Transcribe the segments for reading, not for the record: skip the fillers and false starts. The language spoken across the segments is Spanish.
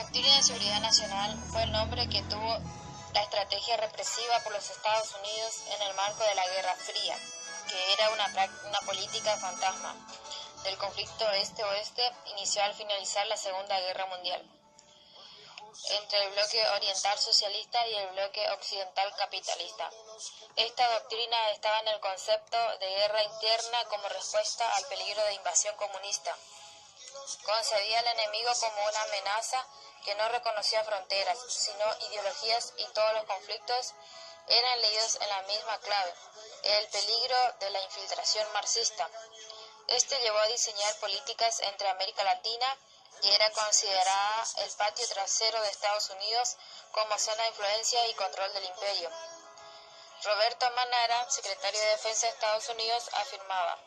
Doctrina de Seguridad Nacional fue el nombre que tuvo la estrategia represiva por los Estados Unidos en el marco de la Guerra Fría, que era una política fantasma del conflicto este-oeste inició al finalizar la Segunda Guerra Mundial, entre el bloque oriental socialista y el bloque occidental capitalista. Esta doctrina estaba en el concepto de guerra interna como respuesta al peligro de invasión comunista. Concebía al enemigo como una amenaza que no reconocía fronteras, sino ideologías, y todos los conflictos eran leídos en la misma clave, el peligro de la infiltración marxista. Este llevó a diseñar políticas entre América Latina y era considerada el patio trasero de Estados Unidos como zona de influencia y control del imperio. Roberto Manara, secretario de Defensa de Estados Unidos, afirmaba: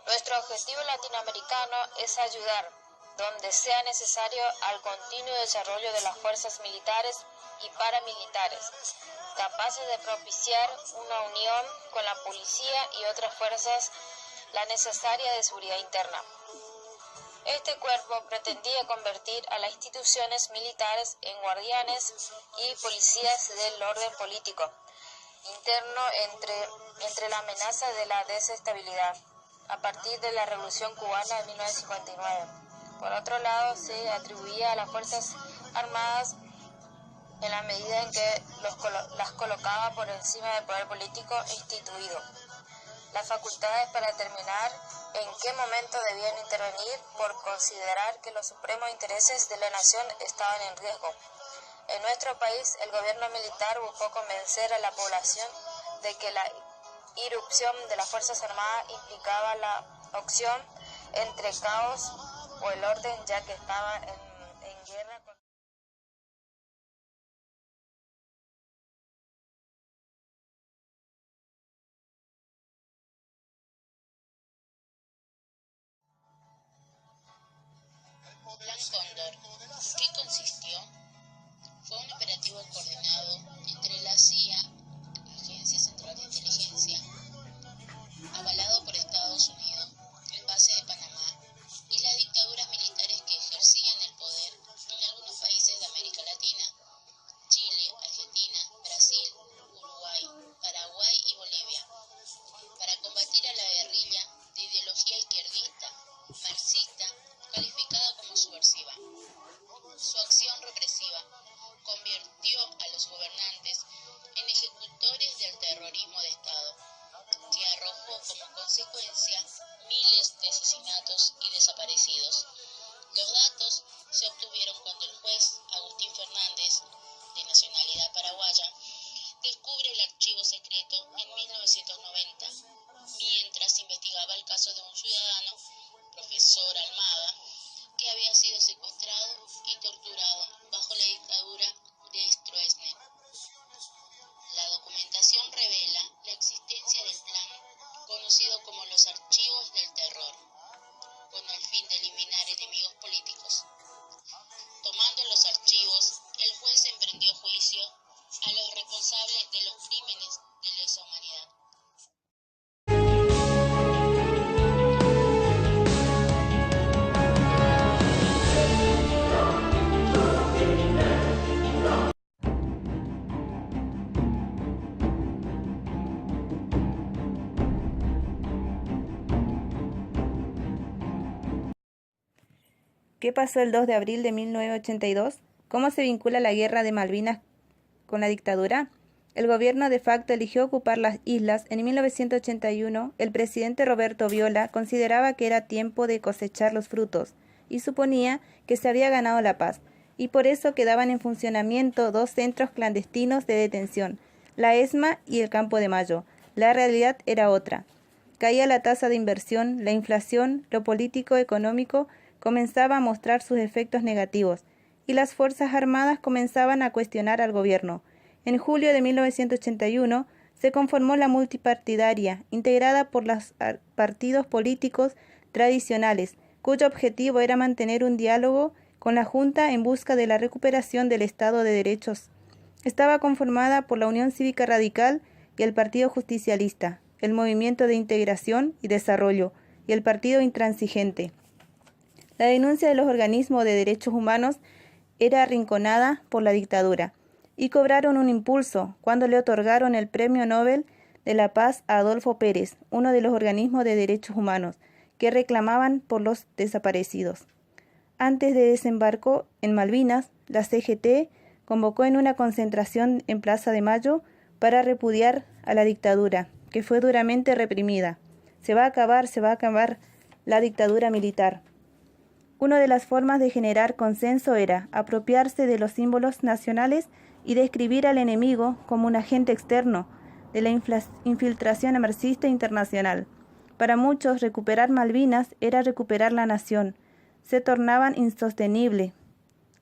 "Nuestro objetivo latinoamericano es ayudar, donde sea necesario, al continuo desarrollo de las fuerzas militares y paramilitares, capaces de propiciar una unión con la policía y otras fuerzas, la necesaria de seguridad interna". Este cuerpo pretendía convertir a las instituciones militares en guardianes y policías del orden político interno entre la amenaza de la desestabilidad a partir de la Revolución Cubana de 1959. Por otro lado, se atribuía a las Fuerzas Armadas en la medida en que las colocaba por encima del poder político instituido las facultades para determinar en qué momento debían intervenir por considerar que los supremos intereses de la nación estaban en riesgo. En nuestro país, el gobierno militar buscó convencer a la población de que la irrupción de las Fuerzas Armadas implicaba la opción entre caos o el orden, ya que estaba en guerra con... Plan Cóndor. ¿En qué consistió? Fue un operativo coordinado entre la CIA, Agencia Central de Inteligencia, avalado por Estados Unidos, en base de Panamá, y las dictaduras militares que ejercían el poder en algunos países de América Latina: Chile, Argentina, Brasil, Uruguay, Paraguay y Bolivia, para combatir a la guerrilla de ideología izquierdista, marxista, calificada como subversiva. Su acción represiva convirtió a los gobernantes en ejecutores del terrorismo de Estado, que arrojó como consecuencia miles de asesinatos y desaparecidos. Los datos se obtuvieron cuando el juez Agustín Fernández, de nacionalidad paraguaya, descubre el archivo secreto en 1990, mientras investigaba el caso de un ciudadano, profesor Almada, que había sido secuestrado y torturado bajo la dictadura de Stroessner. La documentación revela la existencia del plan, conocido como los archivos del terror, con el fin de eliminar enemigos políticos. Tomando los archivos, el juez emprendió juicio a los responsables de los crímenes de lesa humanidad. ¿Qué pasó el 2 de abril de 1982? ¿Cómo se vincula la guerra de Malvinas con la dictadura? El gobierno de facto eligió ocupar las islas. En 1981, el presidente Roberto Viola consideraba que era tiempo de cosechar los frutos y suponía que se había ganado la paz, y por eso quedaban en funcionamiento dos centros clandestinos de detención, la ESMA y el Campo de Mayo. La realidad era otra. Caía la tasa de inversión, la inflación, lo político-económico comenzaba a mostrar sus efectos negativos, y las Fuerzas Armadas comenzaban a cuestionar al gobierno. En julio de 1981 se conformó la multipartidaria, integrada por los partidos políticos tradicionales, cuyo objetivo era mantener un diálogo con la Junta en busca de la recuperación del Estado de Derechos. Estaba conformada por la Unión Cívica Radical y el Partido Justicialista, el Movimiento de Integración y Desarrollo y el Partido Intransigente. La denuncia de los organismos de derechos humanos era arrinconada por la dictadura, y cobraron un impulso cuando le otorgaron el Premio Nobel de la Paz a Adolfo Pérez, uno de los organismos de derechos humanos que reclamaban por los desaparecidos. Antes de desembarco en Malvinas, la CGT convocó en una concentración en Plaza de Mayo para repudiar a la dictadura, que fue duramente reprimida. Se va a acabar la dictadura militar. Una de las formas de generar consenso era apropiarse de los símbolos nacionales y describir al enemigo como un agente externo de la infiltración marxista internacional. Para muchos, recuperar Malvinas era recuperar la nación. Se tornaban insostenible.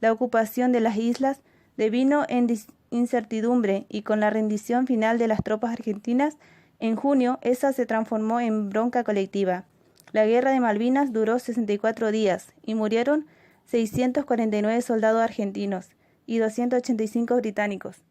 La ocupación de las islas devino en incertidumbre y con la rendición final de las tropas argentinas, en junio, esa se transformó en bronca colectiva. La guerra de Malvinas duró 64 días y murieron 649 soldados argentinos y 285 británicos.